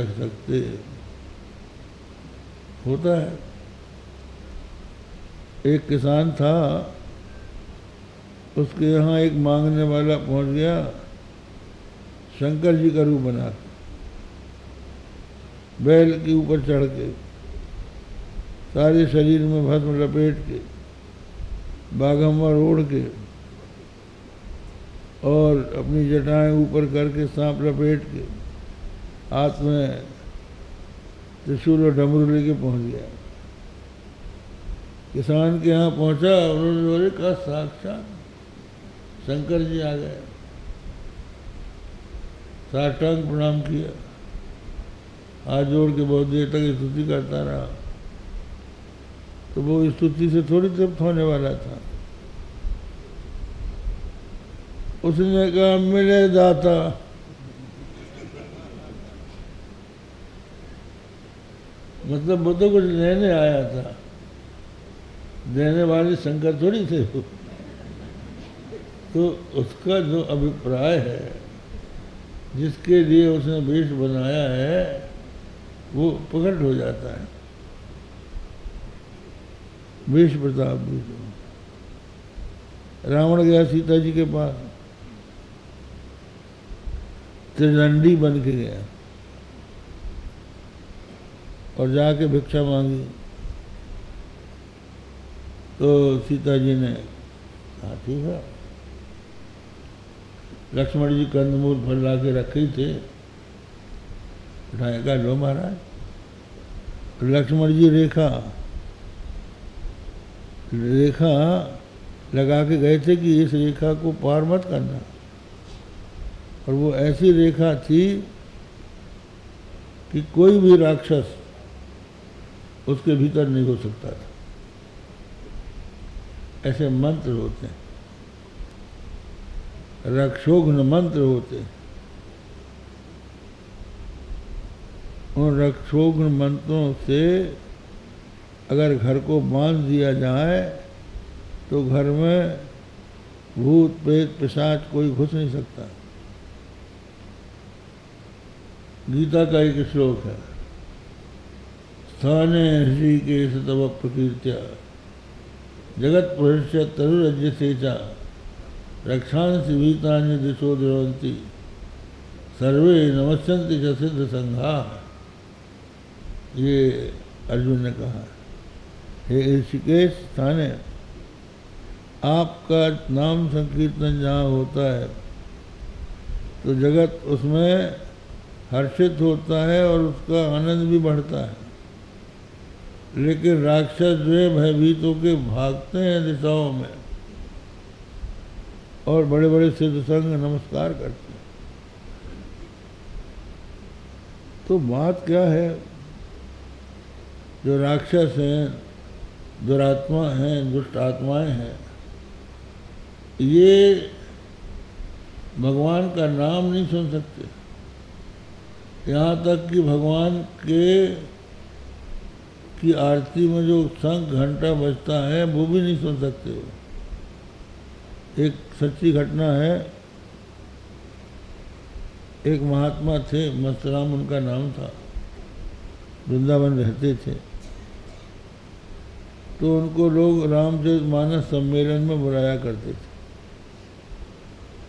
रख सकते। होता है। एक किसान था, उसके यहाँ एक मांगने वाला पहुंच गया शंकर जी का रूप बना के, बैल के ऊपर चढ़ के, सारे शरीर में भस्म लपेट के, बाघम्बर ओढ़ के, और अपनी जटाएं ऊपर करके, सांप लपेट के, हाथ में त्रिशूल और डमरू लेके पहुंच गया। किसान के यहाँ पहुंचा, उन्होंने बोले कहा साक्षात शंकर जी आ गए। साष्टांग प्रणाम किया, हाथ जोड़ के बहुत देर तक स्तुति करता रहा। तो वो स्तुति से थोड़ी तृप्त होने वाला था। उसने कहा मिले दाता। मतलब वो तो कुछ लेने आया था, देने वाले शंकर थोड़ी थे। तो उसका जो अभिप्राय है, जिसके लिए उसने वेश बनाया है, वो प्रकट हो जाता है। वेश प्रताप भी। रावण गया सीता जी के पास, त्रिदंडी बन के गया और जाके भिक्षा मांगी। तो सीता जी ने कहा ठीक है। लक्ष्मण जी कंदमूल फल ला के रखे ही थे, उठाएगा लो महाराज। तो लक्ष्मण जी रेखा लगा के गए थे कि इस रेखा को पार मत करना, और वो ऐसी रेखा थी कि कोई भी राक्षस उसके भीतर नहीं हो सकता था। ऐसे मंत्र होते हैं, रक्षोघ्न मंत्र होते हैं। उन रक्षोघ्न मंत्रों से अगर घर को बांध दिया जाए तो घर में भूत प्रेत पिशाच कोई घुस नहीं सकता। गीता का एक श्लोक है, स्थाने ऋषिकेश तव प्रकीर्त्या जगत प्रहृष्य तरुरज्य सेचा रक्षांसि भीतानि दिशो द्रवन्ति सर्वे नमस्यन्ति च सिद्ध संघा। ये अर्जुन ने कहा, हे ऋषिकेश स्थाने, आपका नाम संकीर्तन जहाँ होता है तो जगत उसमें हर्षित होता है और उसका आनंद भी बढ़ता है। लेकिन राक्षस जो है भयभीत होकर भागते हैं दिशाओं में और बड़े बड़े सिद्ध संघ नमस्कार करते हैं। तो बात क्या है, जो राक्षस हैं, दुरात्मा हैं, दुष्ट आत्माएं हैं, ये भगवान का नाम नहीं सुन सकते। यहाँ तक कि भगवान की आरती में जो शंख घंटा बजता है वो भी नहीं सुन सकते हो। एक सच्ची घटना है, एक महात्मा थे, मस्तराम उनका नाम था, वृंदावन रहते थे। तो उनको लोग रामचरितमानस सम्मेलन में बुलाया करते थे।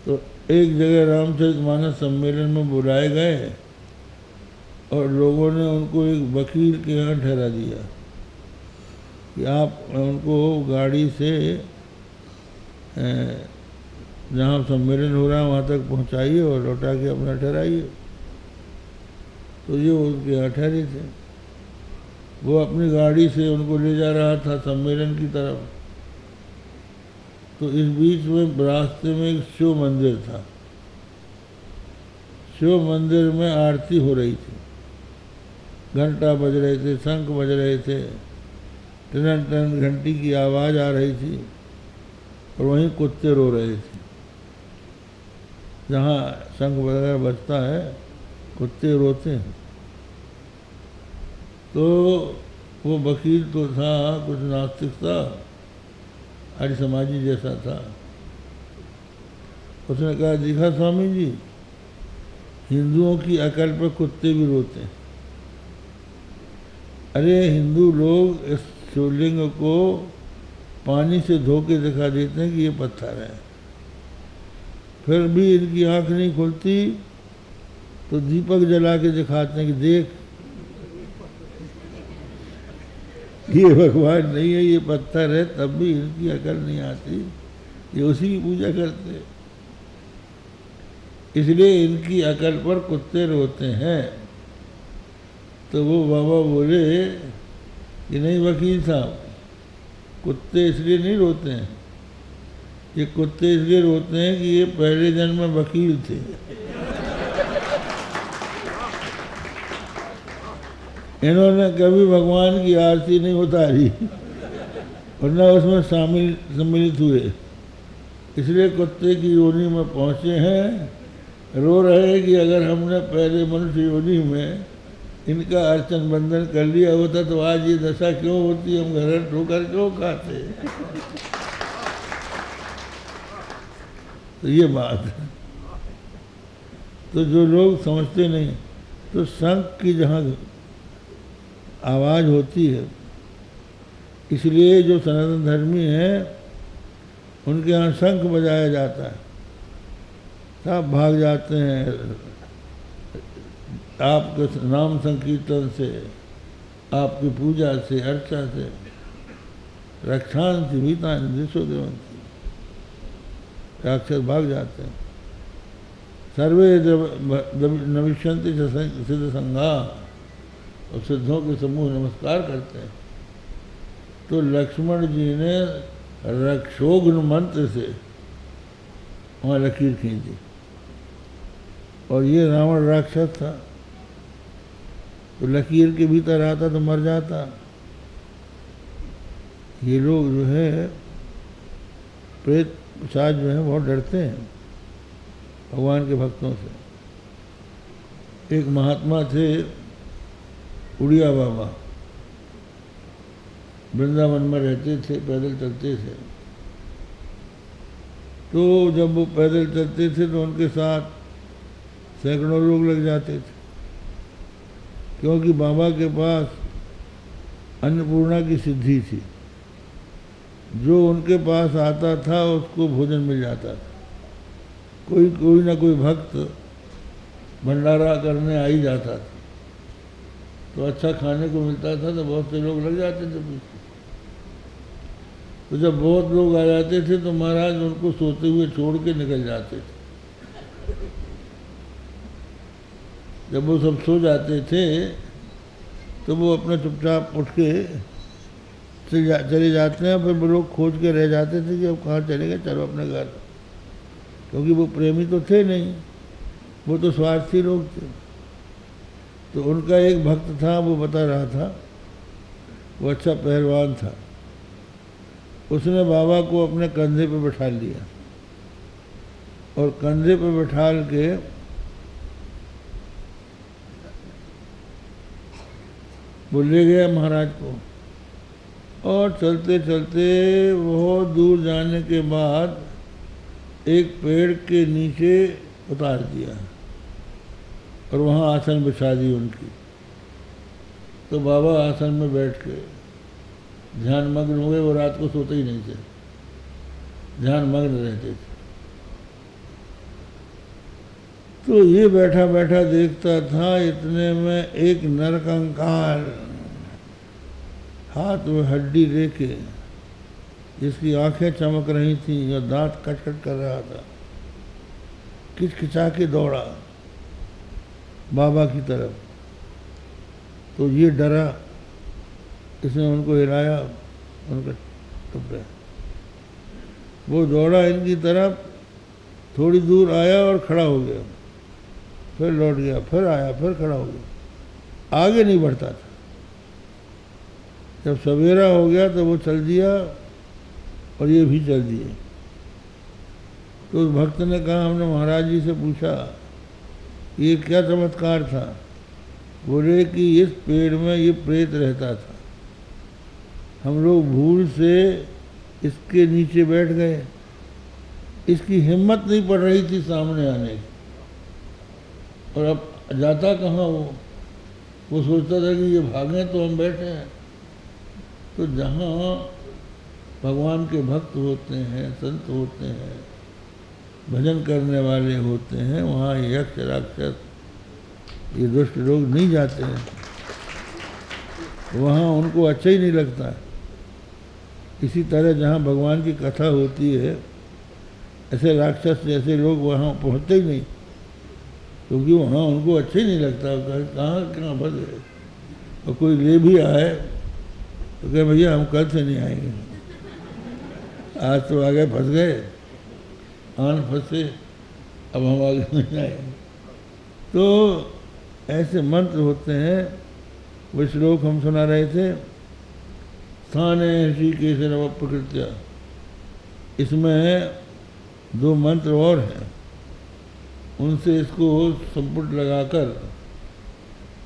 तो एक जगह रामचरितमानस सम्मेलन में बुलाए गए और लोगों ने उनको एक वकील के यहाँ ठहरा दिया कि आप उनको गाड़ी से जहाँ सम्मेलन हो रहा है वहाँ तक पहुँचाइए और लौटा के अपना ठहराइए। तो ये उनके यहाँ ठहरे थे। वो अपनी गाड़ी से उनको ले जा रहा था सम्मेलन की तरफ। तो इस बीच में रास्ते में एक शिव मंदिर था। शिव मंदिर में आरती हो रही थी, घंटा बज रहे थे, शंख बज रहे थे, टन टन घंटी की आवाज़ आ रही थी और वहीं कुत्ते रो रहे थे। जहाँ शंख वगैरह बजता है कुत्ते रोते हैं। तो वो वकील तो था, कुछ नास्तिक था, आर्य समाजी जैसा था। उसने कहा, देखा स्वामी जी, हिंदुओं की अकल पर कुत्ते भी रोते हैं। अरे हिंदू लोग इस शिवलिंग को पानी से धो के दिखा देते हैं कि ये पत्थर है, फिर भी इनकी आंख नहीं खुलती तो दीपक जला के दिखाते हैं कि देख ये भगवान नहीं है, ये पत्थर है, तब भी इनकी अकल नहीं आती, ये उसी की पूजा करते हैं। इसलिए इनकी अकल पर कुत्ते रोते हैं। तो वो बाबा बोले कि नहीं वकील साहब, कुत्ते इसलिए नहीं रोते हैं, ये कुत्ते इसलिए रोते हैं कि ये पहले जन्म में वकील थे। इन्होंने कभी भगवान की आरती नहीं उतारी और न उसमें सम्मिलित हुए, इसलिए कुत्ते की योनि में पहुँचे हैं, रो रहे हैं कि अगर हमने पहले मनुष्य योनि में इनका अर्चन बंधन कर लिया होता तो आज ये दशा क्यों होती, हम घर ठोकर क्यों खाते। तो ये बात है। तो जो लोग समझते नहीं, तो शंख की जहाँ आवाज़ होती है, इसलिए जो सनातन धर्मी हैं उनके यहाँ शंख बजाया जाता है, सब भाग जाते हैं आपके नाम संकीर्तन से, आपकी पूजा से, अर्चा से। रक्षांति भीतानि दिशो देवंति, राक्षस भाग जाते हैं। सर्वे नविष्यंति सिद्ध संघा, और सिद्धों के समूह नमस्कार करते हैं। तो लक्ष्मण जी ने रक्षोघ्न मंत्र से वहाँ लकीर खींची, और ये रावण राक्षस था, तो लकीर के भीतर आता तो मर जाता। ये लोग जो है प्रेत पिशाच जो है बहुत डरते हैं भगवान के भक्तों से। एक महात्मा थे उड़िया बाबा, वृंदावन में रहते थे, पैदल चलते थे। तो जब वो पैदल चलते थे तो उनके साथ सैकड़ों लोग लग जाते थे, क्योंकि बाबा के पास अन्नपूर्णा की सिद्धि थी। जो उनके पास आता था उसको भोजन मिल जाता था। कोई ना कोई भक्त भंडारा करने आ ही जाता था, तो अच्छा खाने को मिलता था, तो बहुत से लोग लग जाते थे पीछे। तो जब बहुत लोग आ जाते थे तो महाराज उनको सोते हुए छोड़ के निकल जाते थे। जब वो सब सो जाते थे तो वो अपना चुपचाप उठ के चले जाते हैं। फिर वो लोग खोज के रह जाते थे कि अब कहाँ चले गए, चलो अपने घर, क्योंकि वो प्रेमी तो थे नहीं, वो तो स्वार्थी लोग थे। तो उनका एक भक्त था, वो बता रहा था, वो अच्छा पहलवान था। उसने बाबा को अपने कंधे पे बैठा लिया और कंधे पे बैठाल के वो ले गया महाराज को, और चलते चलते बहुत दूर जाने के बाद एक पेड़ के नीचे उतार दिया और वहाँ आसन बिछा दी उनकी। तो बाबा आसन में बैठ के ध्यान मग्न हो गए। वो रात को सोते ही नहीं थे, ध्यान मग्न रहते थे। तो ये बैठा बैठा देखता था, इतने में एक नरकंकाल हाथ में हड्डी लेके, जिसकी आंखें चमक रही थी और दांत कटकट कर रहा था, किचकिचा के दौड़ा बाबा की तरफ। तो ये डरा, इसने उनको हिलाया, उनका टूट गया। वो दौड़ा इनकी तरफ, थोड़ी दूर आया और खड़ा हो गया, फिर लौट गया, फिर आया, फिर खड़ा हो गया, आगे नहीं बढ़ता था। जब सवेरा हो गया तो वो चल दिया और ये भी चल दिए। तो उस भक्त ने कहा, हमने महाराज जी से पूछा ये क्या चमत्कार था। बोले कि इस पेड़ में ये प्रेत रहता था, हम लोग भूल से इसके नीचे बैठ गए, इसकी हिम्मत नहीं पड़ रही थी सामने आने की, और अब जाता कहाँ वो, वो सोचता था कि ये भागें तो हम बैठे हैं। तो जहाँ भगवान के भक्त होते हैं, संत होते हैं, भजन करने वाले होते हैं, वहाँ यक्ष राक्षस ये दुष्ट लोग नहीं जाते हैं, वहाँ उनको अच्छा ही नहीं लगता है। इसी तरह जहाँ भगवान की कथा होती है, ऐसे राक्षस जैसे लोग वहाँ पहुँचते ही नहीं, क्योंकि वहाँ उनको अच्छा ही नहीं लगता। कहाँ फंस गए, और कोई ले भी आए तो कहे भैया हम कल से नहीं आएंगे, आज तो आगे फंस गए, आन फंसे, अब हम आगे नहीं आएंगे। तो ऐसे मंत्र होते हैं। वो श्लोक हम सुना रहे थे, स्थाने ऋषिकेश नव प्रकृत्या, इसमें 2 मंत्र और हैं, उनसे इसको संपुट लगाकर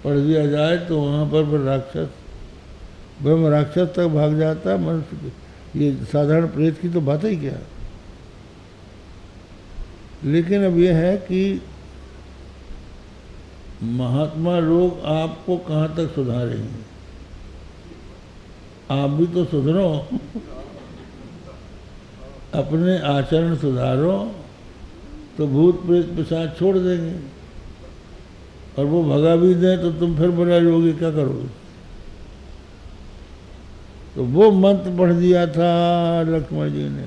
पढ़ दिया जाए तो वहाँ पर राक्षस, ब्रह्म राक्षस तक भाग जाता। मनुष्य, ये साधारण प्रेत की तो बात ही क्या। लेकिन अब यह है कि महात्मा लोग आपको कहाँ तक सुधारेंगे, आप भी तो सुधरो, अपने आचरण सुधारो, तो भूत प्रेत पिशाच छोड़ देंगे, और वो भगा भी दें तो तुम फिर बुरा लोगे, क्या करोगे। तो वो मंत्र पढ़ दिया था लक्ष्मण जी ने,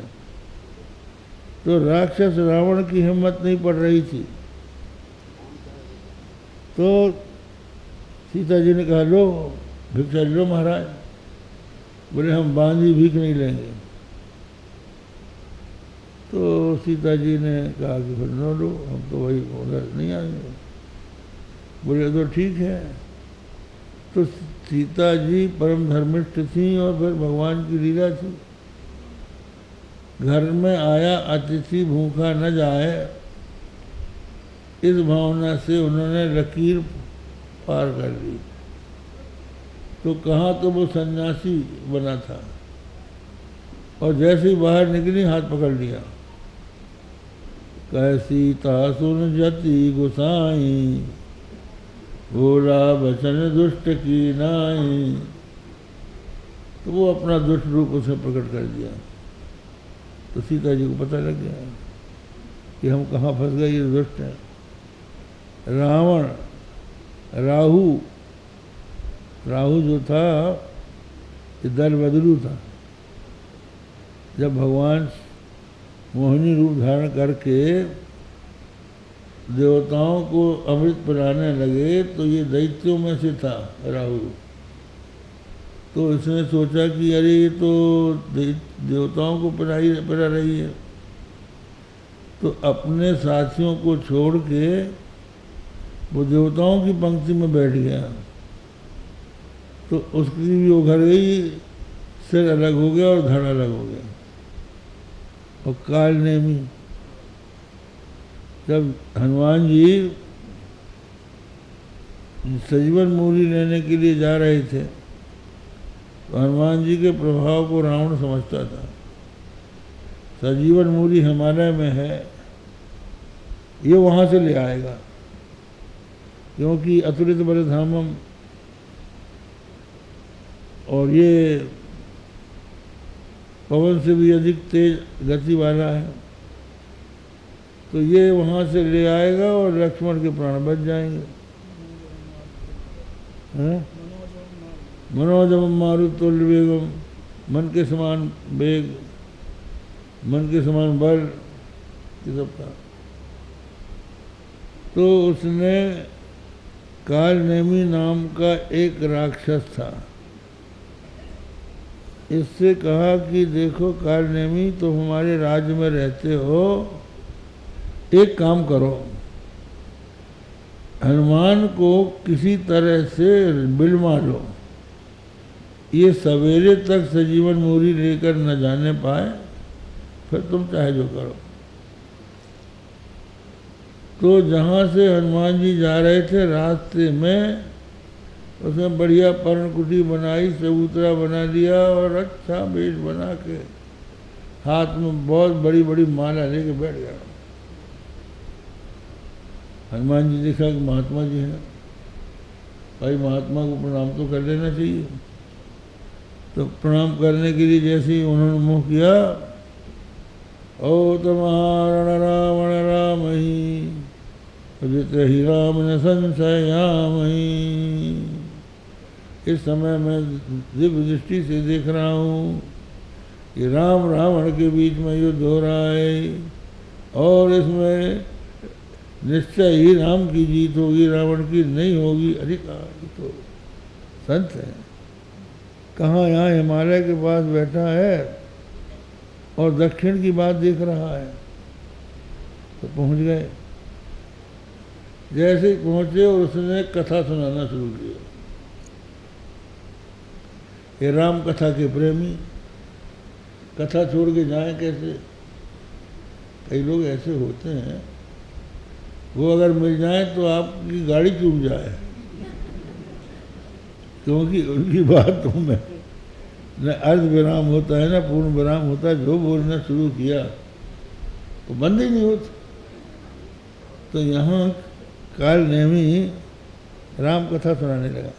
तो राक्षस रावण की हिम्मत नहीं पड़ रही थी। तो सीता जी ने कहा लो भिक्षा लो महाराज। बोले हम बांधी भीख नहीं लेंगे। तो सीता जी ने कहा कि फिर न लो, हम तो वही उधर नहीं आएंगे। बोले तो ठीक है। तो सीता जी परम धर्मिष्ठ थी और फिर भगवान की लीला थी। घर में आया अतिथि भूखा न जाए, इस भावना से उन्होंने लकीर पार कर ली। तो कहाँ तो वो सन्यासी बना था, और जैसे ही बाहर निकली हाथ पकड़ लिया। कह सीता सुन जति गुसाई, बोला बचन दुष्ट की नाई। तो वो अपना दुष्ट रूप उसे प्रकट कर दिया। तो सीता जी को पता लग गया कि हम कहाँ फंस गए, ये दुष्ट है। रावण, राहु जो था ये दल बदलू था। जब भगवान मोहिनी रूप धारण करके देवताओं को अमृत पिलाने लगे तो ये दैत्यों में से था राहु। तो इसने सोचा कि अरे ये तो देवताओं को पिला रही है। तो अपने साथियों को छोड़ के वो देवताओं की पंक्ति में बैठ गया। तो उसकी भी उघर गई, सिर अलग हो गया और धड़ अलग हो गया। और काल नेमी, जब हनुमान जी सजीवन मूली लेने के लिए जा रहे थे तो हनुमान जी के प्रभाव को रावण समझता था। सजीवन मूली हिमालय में है, ये वहाँ से ले आएगा, क्योंकि अतुलित बलधामम, और ये पवन से भी अधिक तेज गति वाला है। तो ये वहाँ से ले आएगा और लक्ष्मण के प्राण बच जाएंगे। मनोजम मारुतुल्य वेगम, मन के समान वेग, मन के समान बल, ये सब था। तो उसने काल नेमी नाम का एक राक्षस था, इससे कहा कि देखो काल नेमी, तो हमारे राज्य में रहते हो, एक काम करो, हनुमान को किसी तरह से बिलवा लो, ये सवेरे तक सजीवन मूरी लेकर न जाने पाए, फिर तुम चाहे जो करो। तो जहाँ से हनुमान जी जा रहे थे, रास्ते में उसने बढ़िया पर्णकुटी बनाई, चबूतरा बना लिया और अच्छा बेश बना के हाथ में बहुत बड़ी बड़ी माला लेके बैठ गया। हनुमान जी देखा कि महात्मा जी हैं, भाई महात्मा को प्रणाम तो कर लेना चाहिए। तो प्रणाम करने के लिए जैसे ही उन्होंने मुँह किया, ओ तमहारण रावण राम ही जित ही राम न संशयामहि। इस समय मैं दिव्य दृष्टि से देख रहा हूँ कि राम रावण के बीच में युद्ध हो रहा है और इसमें निश्चय ही राम की जीत होगी, रावण की नहीं होगी। अरे तो संत है, कहाँ यहाँ हिमालय के पास बैठा है और दक्षिण की बात देख रहा है। तो पहुँच गए। जैसे ही पहुँचे और उसने कथा सुनाना शुरू किया। ये राम कथा के प्रेमी कथा छोड़ के जाएं कैसे? कई लोग ऐसे होते हैं, वो अगर मिल जाए तो आपकी गाड़ी चूक जाए, क्योंकि उनकी बातों में न अर्ध विराम होता है न पूर्ण विराम होता है। जो बोलना शुरू किया वो बंद ही नहीं होता। तो यहाँ काल नेमी राम कथा सुनाने लगा।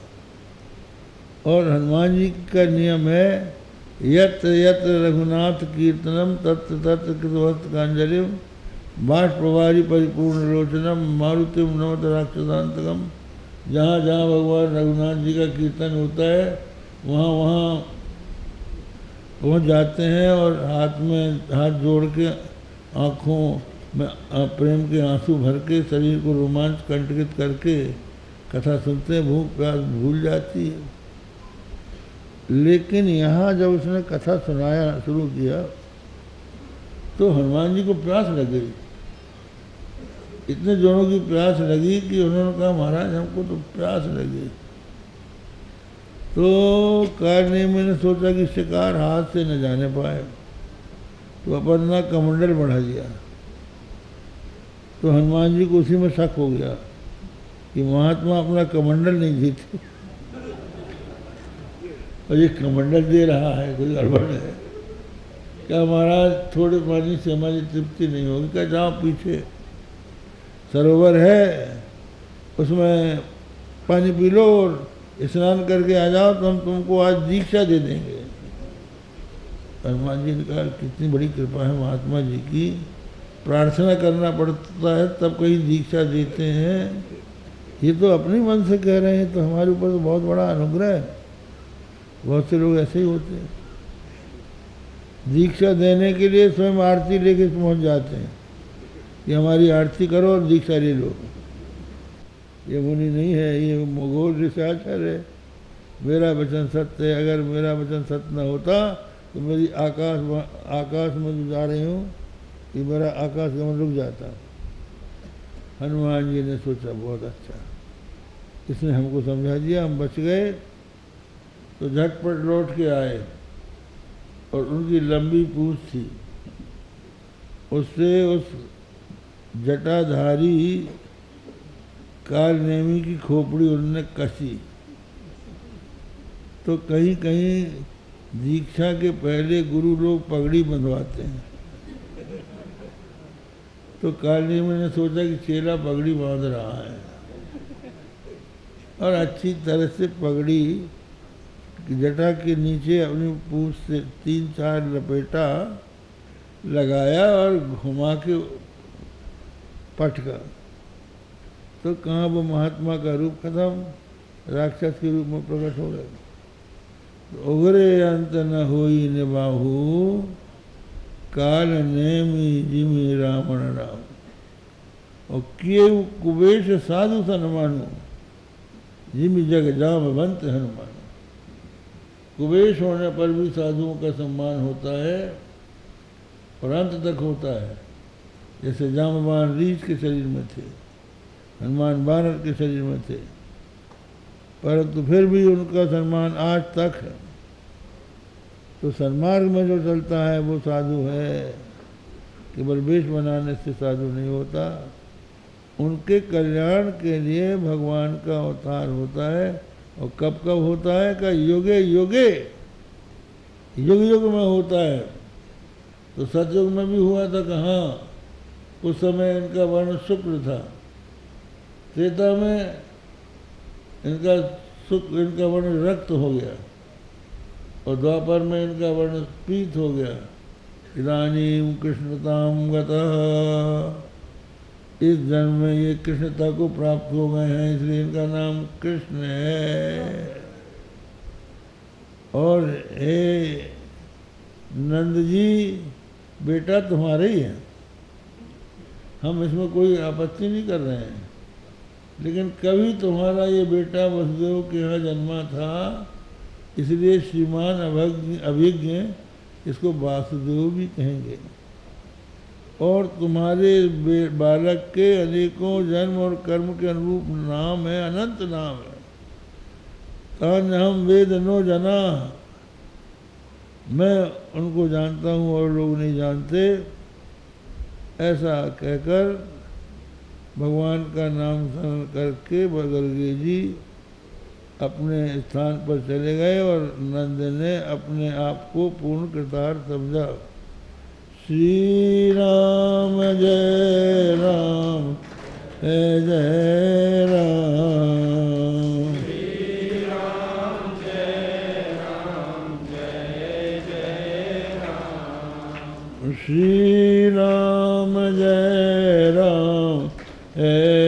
और हनुमान जी का नियम है, यत्र यत्र रघुनाथ कीर्तनम तत्र तत्र कृतवस्त कांजलिम बाष्प्रवारी परिपूर्ण लोचनम मारुतिम नमत राक्षसांतकम। जहाँ जहाँ भगवान रघुनाथ जी का कीर्तन होता है वहाँ वहाँ पहुँच जाते हैं और हाथ जोड़ के आँखों में प्रेम के आंसू भर के शरीर को रोमांच कंटकित करके कथा सुनते हैं। भूख प्यास भूल जाती है। लेकिन यहाँ जब उसने कथा सुनाया शुरू किया तो हनुमान जी को प्यास लग गई। इतने जनों की प्यास लगी कि उन्होंने कहा, महाराज हमको तो प्यास लगी। तो कारने मैंने सोचा कि शिकार हाथ से न जाने पाए, तो अपना कमंडल बढ़ा दिया। तो हनुमान जी को उसी में शक हो गया कि महात्मा अपना कमंडल नहीं जीते और ये कमंडल दे रहा है, कोई गड़बड़ है क्या? महाराज थोड़े पानी से हमारी तृप्ति नहीं होगी क्या? जाओ पीछे सरोवर है, उसमें पानी पी लो और स्नान करके आ जाओ, तो हम तुमको आज दीक्षा दे देंगे। हनुमान जी ने कहा, कितनी बड़ी कृपा है महात्मा जी की, प्रार्थना करना पड़ता है तब कहीं दीक्षा देते हैं। ये तो अपने मन से कह रहे हैं, तो हमारे ऊपर तो बहुत बड़ा अनुग्रह है। बहुत से लोग ऐसे ही होते हैं, दीक्षा देने के लिए स्वयं आरती लेके पहुंच जाते हैं कि हमारी आरती करो और दीक्षा ले लो। ये मुनि नहीं है, ये मोगोल रिसर्चर है। मेरा वचन सत्य है, अगर मेरा वचन सत्य न होता तो मेरी आकाश में जो जा रही हूँ कि मेरा आकाश गमन रुक जाता। हनुमान जी ने सोचा बहुत अच्छा, इसने हमको समझा दिया, हम बच गए। तो झटपट लौट के आए और उनकी लंबी पूंछ थी, उससे उस जटाधारी कालनेमी की खोपड़ी उन्होंने कसी। तो कहीं कहीं दीक्षा के पहले गुरु लोग पगड़ी बंधवाते हैं। तो कालनेमी ने सोचा कि चेला पगड़ी बांध रहा है और अच्छी तरह से पगड़ी जटा के नीचे अपनी पूंछ से 3-4 लपेटा लगाया और घुमा के पटका। तो कहाँ वो महात्मा का रूप खत्म, राक्षस के रूप में प्रकट हो गए। तो उगरे अंत न होई निबाहु काल नेमी जिमी रावण राम। और किए कुबेश साधु सन्मानु जिमी जग जाम बंत हनुमान। कुबेश होने पर भी साधुओं का सम्मान होता है और अंत तक होता है। जैसे जामवान रीछ के शरीर में थे, हनुमान बानर के शरीर में थे, परंतु फिर भी उनका सम्मान आज तक है। तो सन्मार्ग में जो चलता है वो साधु है, केवल वेश बनाने से साधु नहीं होता। उनके कल्याण के लिए भगवान का अवतार होता है। और कब कब होता है का युगे युगे युग युग में होता है। तो सतयुग में भी हुआ था कहाँ, उस समय इनका वर्ण शुक्ल था। त्रेता में इनका सुख, इनका वर्ण रक्त हो गया, और द्वापर में इनका वर्ण पीत हो गया। इदानीं कृष्णतां गतः, इस जन्म में ये कृष्णता को प्राप्त हो गए हैं, इसलिए इनका नाम कृष्ण है। और हे नंद जी, बेटा तुम्हारे ही है, हम इसमें कोई आपत्ति नहीं कर रहे हैं, लेकिन कभी तुम्हारा ये बेटा वसुदेव के यहाँ जन्मा था, इसलिए श्रीमान अभिज्ञ इसको वासुदेव भी कहेंगे। और तुम्हारे बालक के अनेकों जन्म और कर्म के अनुरूप नाम है, अनंत नाम है। तान हम वेद नो जना, मैं उनको जानता हूँ और लोग नहीं जानते। ऐसा कहकर भगवान का नाम स्मरण करके बगलगे जी अपने स्थान पर चले गए, और नंद ने अपने आप को पूर्ण कृतार्थ समझा। श्री राम जय राम जय राम, श्री राम जय राम जय जय राम, श्री राम जय राम जय